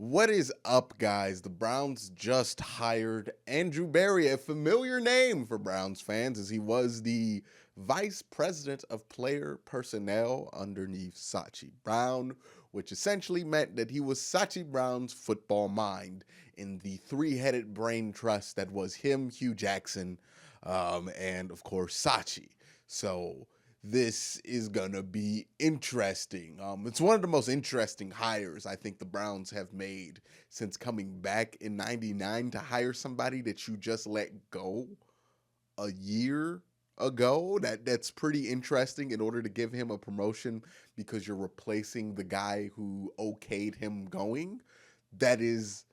What is up, guys? The Browns just hired Andrew Berry, a familiar name for Browns fans, as he was the vice president of player personnel underneath Sachi Brown, which essentially meant that he was Sachi Brown's football mind in the three-headed brain trust that was him, Hugh Jackson, and of course Sachi. So this is gonna be interesting. It's one of the most interesting hires I think the Browns have made since coming back in '99 to hire somebody that you just let go a year ago. That's pretty interesting in order to give him a promotion because you're replacing the guy who okayed him going. That is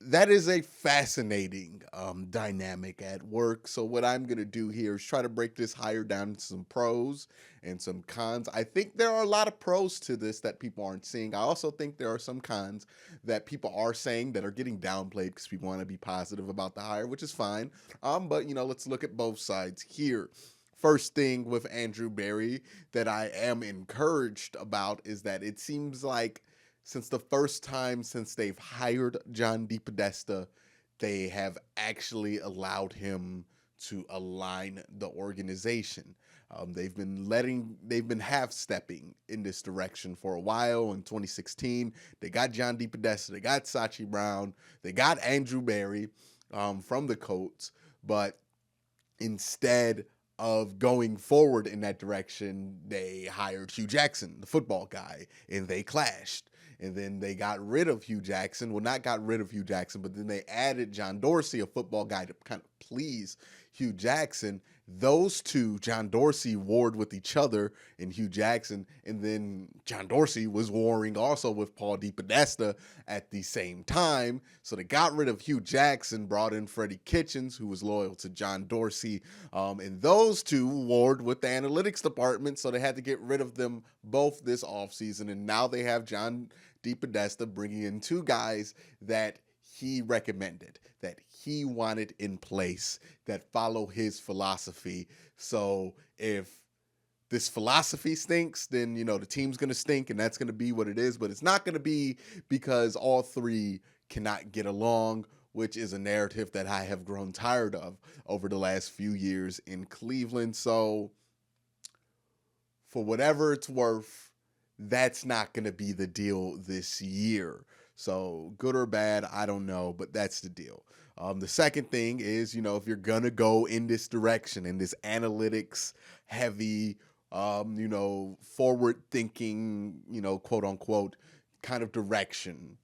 that is a fascinating dynamic at work. So what I'm gonna do here is try to break this higher down into some pros and some cons. I think there are a lot of pros to this that people aren't seeing. I also think there are some cons that people are saying that are getting downplayed because people want to be positive about the hire, which is fine. But let's look at both sides here. First thing with Andrew Berry that I am encouraged about is that it seems like since the first time since they've hired John DePodesta, they have actually allowed him to align the organization. They've been half stepping in this direction for a while. In 2016, they got John DePodesta, they got Sachi Brown, they got Andrew Berry from the Colts, but instead of going forward in that direction, they hired Hugh Jackson, the football guy, and they clashed. And then they got rid of Hugh Jackson. Well, not got rid of Hugh Jackson, but then they added John Dorsey, a football guy, to kind of please Hugh Jackson. Those two, John Dorsey, warred with each other and Hugh Jackson. And then John Dorsey was warring also with Paul DePodesta at the same time. So they got rid of Hugh Jackson, brought in Freddie Kitchens, who was loyal to John Dorsey. And those two warred with the analytics department. So they had to get rid of them both this offseason. And now they have John DePodesta bringing in two guys that he recommended, that he wanted in place, that follow his philosophy. So if this philosophy stinks, then the team's gonna stink, and that's gonna be what it is. But it's not gonna be because all three cannot get along, which is a narrative that I have grown tired of over the last few years in Cleveland. So for whatever it's worth, that's not going to be the deal this year. So good or bad, I don't know, but that's the deal. The second thing is, if you're going to go in this direction, in this analytics heavy, forward thinking, quote unquote, kind of direction,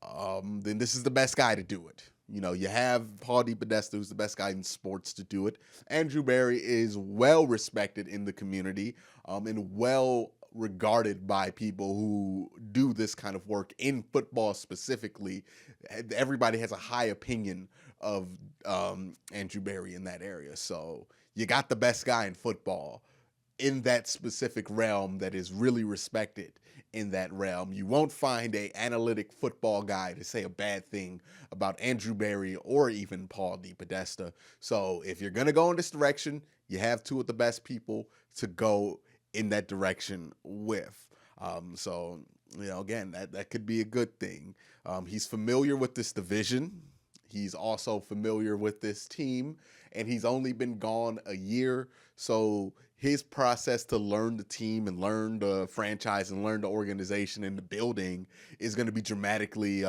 then this is the best guy to do it. You have Paul DePodesta, who's the best guy in sports to do it. Andrew Berry is well respected in the community and well regarded by people who do this kind of work in football specifically. Everybody has a high opinion of Andrew Berry in that area. So you got the best guy in football in that specific realm that is really respected in that realm. You won't find a analytic football guy to say a bad thing about Andrew Berry or even Paul DePodesta. So if you're going to go in this direction, you have two of the best people to go in that direction with. Again, that could be a good thing. He's familiar with this division. He's also familiar with this team, and he's only been gone a year. So his process to learn the team and learn the franchise and learn the organization and the building is going to be dramatically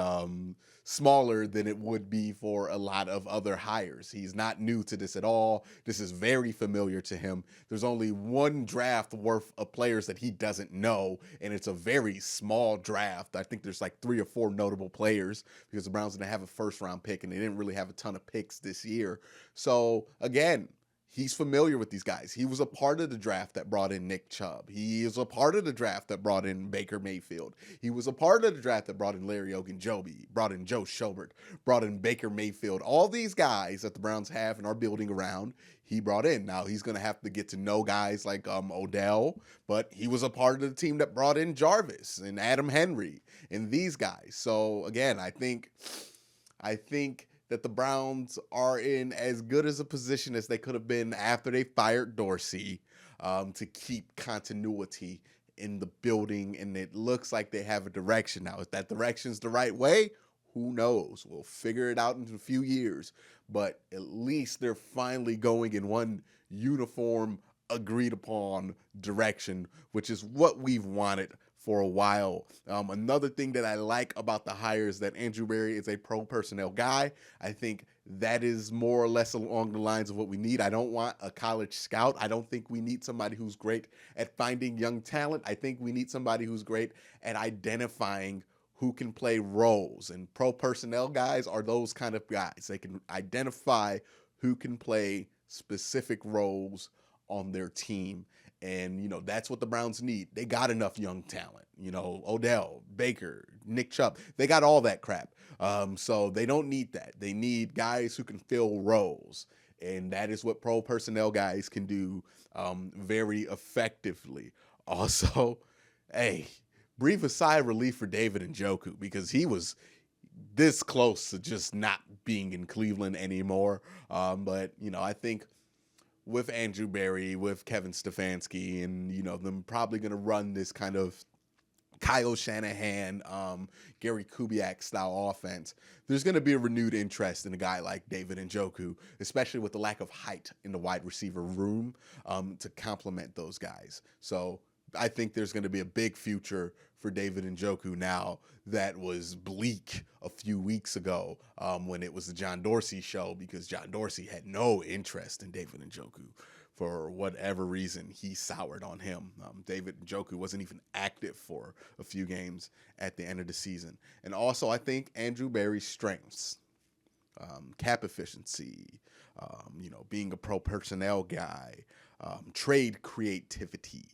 smaller than it would be for a lot of other hires. He's not new to this at all. This is very familiar to him. There's only one draft worth of players that he doesn't know, and it's a very small draft. I think there's like 3 or 4 notable players because the Browns didn't have a first round pick and they didn't really have a ton of picks this year. So again, he's familiar with these guys. He was a part of the draft that brought in Nick Chubb. He is a part of the draft that brought in Baker Mayfield. He was a part of the draft that brought in Larry Ogunjobi, brought in Joe Schobert, brought in Baker Mayfield. All these guys that the Browns have and are building around, he brought in. Now he's going to have to get to know guys like Odell, but he was a part of the team that brought in Jarvis and Adam Henry and these guys. So again, I think that the Browns are in as good as a position as they could have been after they fired Dorsey to keep continuity in the building, and it looks like they have a direction now. If that direction's the right way, who knows? We'll figure it out in a few years. But at least they're finally going in one uniform, agreed upon direction, which is what we've wanted for a while. Another thing that I like about the hire is that Andrew Berry is a pro personnel guy. I think that is more or less along the lines of what we need. I don't want a college scout. I don't think we need somebody who's great at finding young talent. I think we need somebody who's great at identifying who can play roles. And pro personnel guys are those kind of guys. They can identify who can play specific roles on their team. And, that's what the Browns need. They got enough young talent, Odell, Baker, Nick Chubb. They got all that crap. So they don't need that. They need guys who can fill roles. And that is what pro personnel guys can do very effectively. Also, hey, breathe a sigh of relief for David Njoku, because he was this close to just not being in Cleveland anymore. But, I think with Andrew Berry, with Kevin Stefanski, and, them probably going to run this kind of Kyle Shanahan, Gary Kubiak style offense, there's going to be a renewed interest in a guy like David Njoku, especially with the lack of height in the wide receiver room to complement those guys. So I think there's going to be a big future for David Njoku now that was bleak a few weeks ago when it was the John Dorsey show, because John Dorsey had no interest in David Njoku. For whatever reason, he soured on him. David Njoku wasn't even active for a few games at the end of the season. And also, I think Andrew Berry's strengths, cap efficiency, being a pro personnel guy, trade creativity,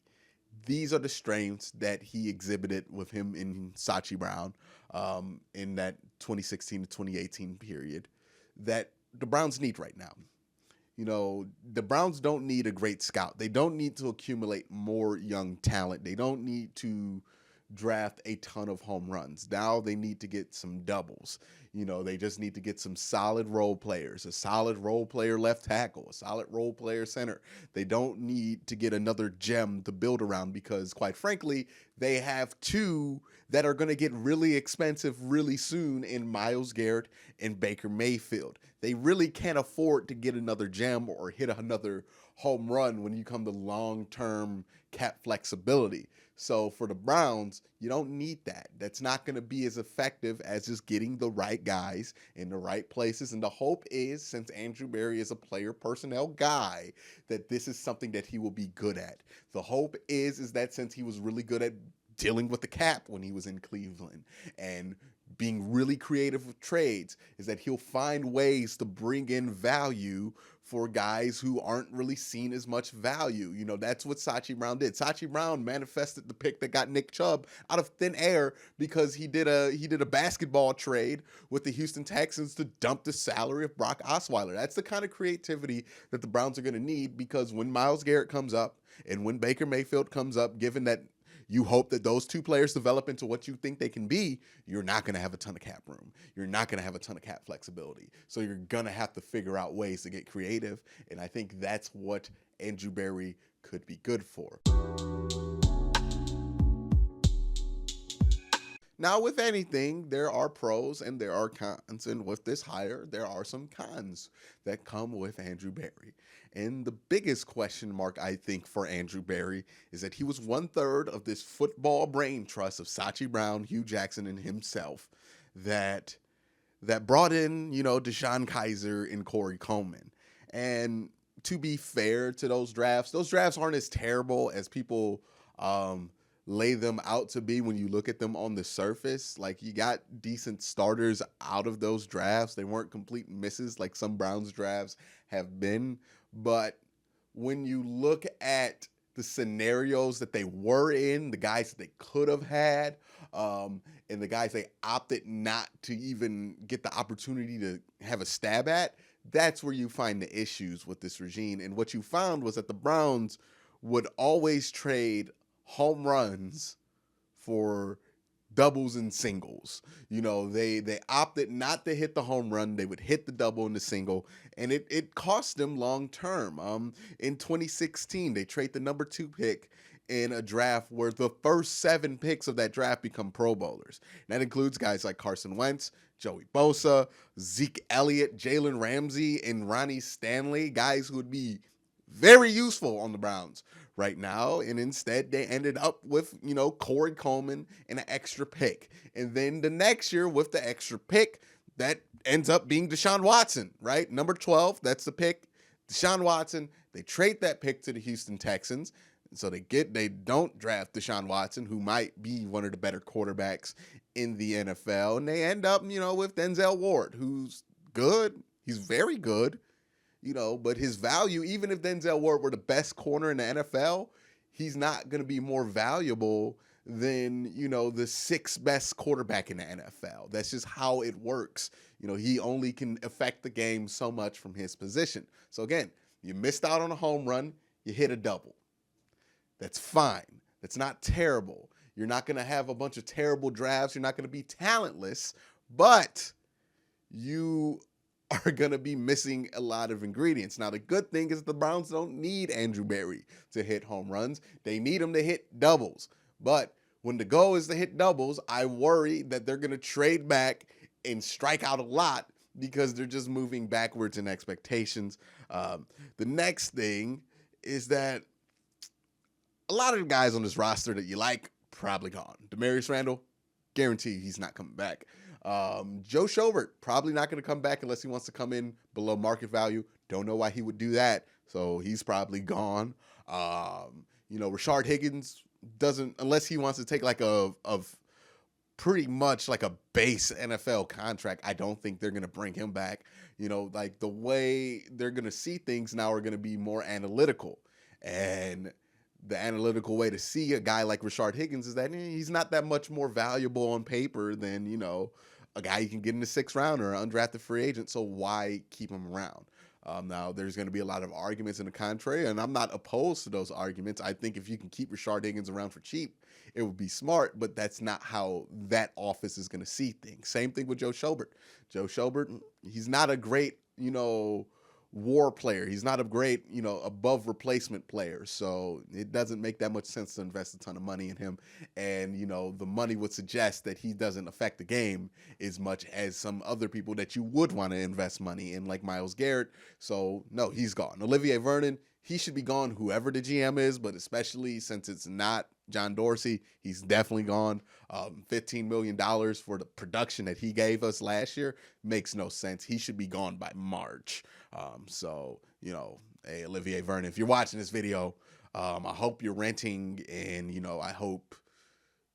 these are the strengths that he exhibited with him in Sachi Brown in that 2016 to 2018 period that the Browns need right now. The Browns don't need a great scout. They don't need to accumulate more young talent. They don't need to draft a ton of home runs. Now they need to get some doubles. They just need to get some solid role players, a solid role player left tackle, a solid role player center. They don't need to get another gem to build around, because quite frankly, they have two that are going to get really expensive really soon in Myles Garrett and Baker Mayfield. They really can't afford to get another gem or hit another home run when you come to long-term cap flexibility. So for the Browns, you don't need that. That's not going to be as effective as just getting the right guys in the right places. And the hope is, since Andrew Berry is a player personnel guy, that this is something that he will be good at. The hope is that since he was really good at dealing with the cap when he was in Cleveland and being really creative with trades, is that he'll find ways to bring in value for guys who aren't really seen as much value. That's what Sachi Brown did. Sachi Brown manifested the pick that got Nick Chubb out of thin air because he did a basketball trade with the Houston Texans to dump the salary of Brock Osweiler. That's the kind of creativity that the Browns are going to need, because when Myles Garrett comes up and when Baker Mayfield comes up, given that you hope that those two players develop into what you think they can be, you're not going to have a ton of cap room. You're not going to have a ton of cap flexibility. So you're going to have to figure out ways to get creative. And I think that's what Andrew Berry could be good for. Now, with anything, there are pros and there are cons. And with this hire, there are some cons that come with Andrew Berry. And the biggest question mark, I think, for Andrew Berry is that he was 1/3 of this football brain trust of Sachi Brown, Hugh Jackson, and himself that brought in, Deshaun Kaiser and Corey Coleman. And to be fair to those drafts aren't as terrible as people lay them out to be when you look at them on the surface. Like, you got decent starters out of those drafts. They weren't complete misses like some Browns drafts have been. But when you look at the scenarios that they were in, the guys that they could have had, and the guys they opted not to even get the opportunity to have a stab at, that's where you find the issues with this regime. And what you found was that the Browns would always trade home runs for doubles and singles. They opted not to hit the home run. They would hit the double and the single, and it cost them long term. In 2016, they trade the number 2 pick in a draft where the first 7 picks of that draft become Pro Bowlers. And that includes guys like Carson Wentz, Joey Bosa, Zeke Elliott, Jalen Ramsey, and Ronnie Stanley, guys who would be very useful on the Browns right now. And instead, they ended up with, Corey Coleman and an extra pick. And then the next year, with the extra pick, that ends up being Deshaun Watson, right? Number 12, that's the pick. Deshaun Watson, they trade that pick to the Houston Texans. So they don't draft Deshaun Watson, who might be one of the better quarterbacks in the NFL. And they end up, with Denzel Ward, who's good. He's very good, but his value, even if Denzel Ward were the best corner in the NFL, he's not going to be more valuable than, the 6th best quarterback in the NFL. That's just how it works. He only can affect the game so much from his position. So again, you missed out on a home run, you hit a double. That's fine. That's not terrible. You're not going to have a bunch of terrible drafts. You're not going to be talentless, but you are going to be missing a lot of ingredients. Now, the good thing is the Browns don't need Andrew Berry to hit home runs. They need him to hit doubles. But when the goal is to hit doubles, I worry that they're going to trade back and strike out a lot because they're just moving backwards in expectations. The next thing is that a lot of the guys on this roster that you like, probably gone. Demarius Randall, guaranteed he's not coming back. Joe Schobert, probably not going to come back unless he wants to come in below market value. Don't know why he would do that. So he's probably gone. Rashard Higgins doesn't, unless he wants to take like a pretty much like a base NFL contract, I don't think they're going to bring him back. Like the way they're going to see things now are going to be more analytical. And the analytical way to see a guy like Rashard Higgins is that he's not that much more valuable on paper than, a guy you can get in the 6th round or an undrafted free agent. So why keep him around? Now, there's going to be a lot of arguments in the contrary, and I'm not opposed to those arguments. I think if you can keep Rashard Higgins around for cheap, it would be smart, but that's not how that office is going to see things. Same thing with Joe Schobert. Joe Schobert, he's not a great, war player. He's not a great, above replacement player. So it doesn't make that much sense to invest a ton of money in him. And, the money would suggest that he doesn't affect the game as much as some other people that you would want to invest money in, like Myles Garrett. So no, he's gone. Olivier Vernon, he should be gone, whoever the GM is, but especially since it's not John Dorsey, he's definitely gone. $15 million for the production that he gave us last year makes no sense. He should be gone by March. Hey, Olivier Vernon, if you're watching this video, I hope you're renting, and, I hope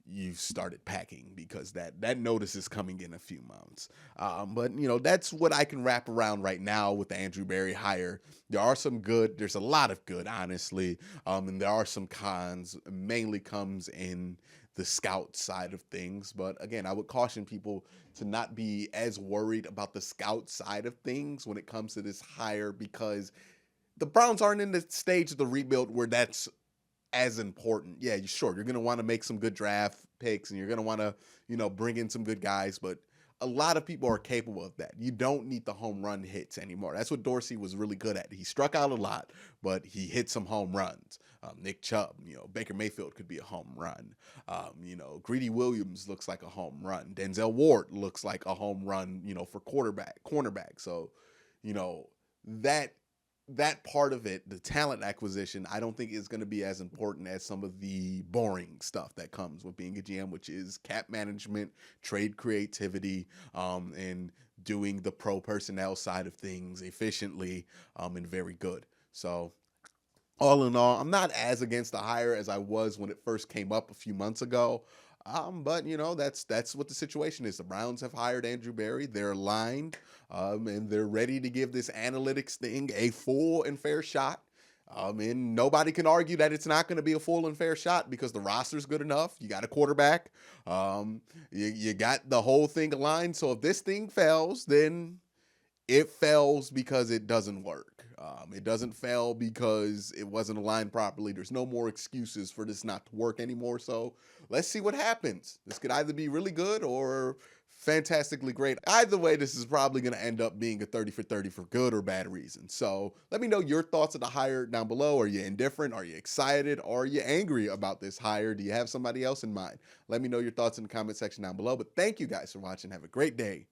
you've started packing, because that notice is coming in a few months. But that's what I can wrap around right now with the Andrew Berry hire. There's a lot of good, honestly. And there are some cons, mainly comes in the scout side of things. But again, I would caution people to not be as worried about the scout side of things when it comes to this hire, because the Browns aren't in the stage of the rebuild where that's as important. Yeah, sure, you're going to want to make some good draft picks, and you're going to want to, bring in some good guys, but a lot of people are capable of that. You don't need the home run hits anymore. That's what Dorsey was really good at. He struck out a lot, but he hit some home runs. Nick Chubb, Baker Mayfield could be a home run. Greedy Williams looks like a home run. Denzel Ward looks like a home run, for cornerback. So, that part of it, the talent acquisition, I don't think is going to be as important as some of the boring stuff that comes with being a GM, which is cap management, trade creativity, and doing the pro personnel side of things efficiently, and very good. So all in all, I'm not as against the hire as I was when it first came up a few months ago. But that's what the situation is. The Browns have hired Andrew Berry. They're aligned, and they're ready to give this analytics thing a full and fair shot. And nobody can argue that it's not going to be a full and fair shot, because the roster's good enough. You got a quarterback. You got the whole thing aligned. So if this thing fails, then it fails because it doesn't work. It doesn't fail because it wasn't aligned properly. There's no more excuses for this not to work anymore. So let's see what happens. This could either be really good or fantastically great. Either way, this is probably going to end up being a 30 for 30 for good or bad reasons. So let me know your thoughts on the hire down below. Are you indifferent? Are you excited? Are you angry about this hire? Do you have somebody else in mind? Let me know your thoughts in the comment section down below. But thank you guys for watching. Have a great day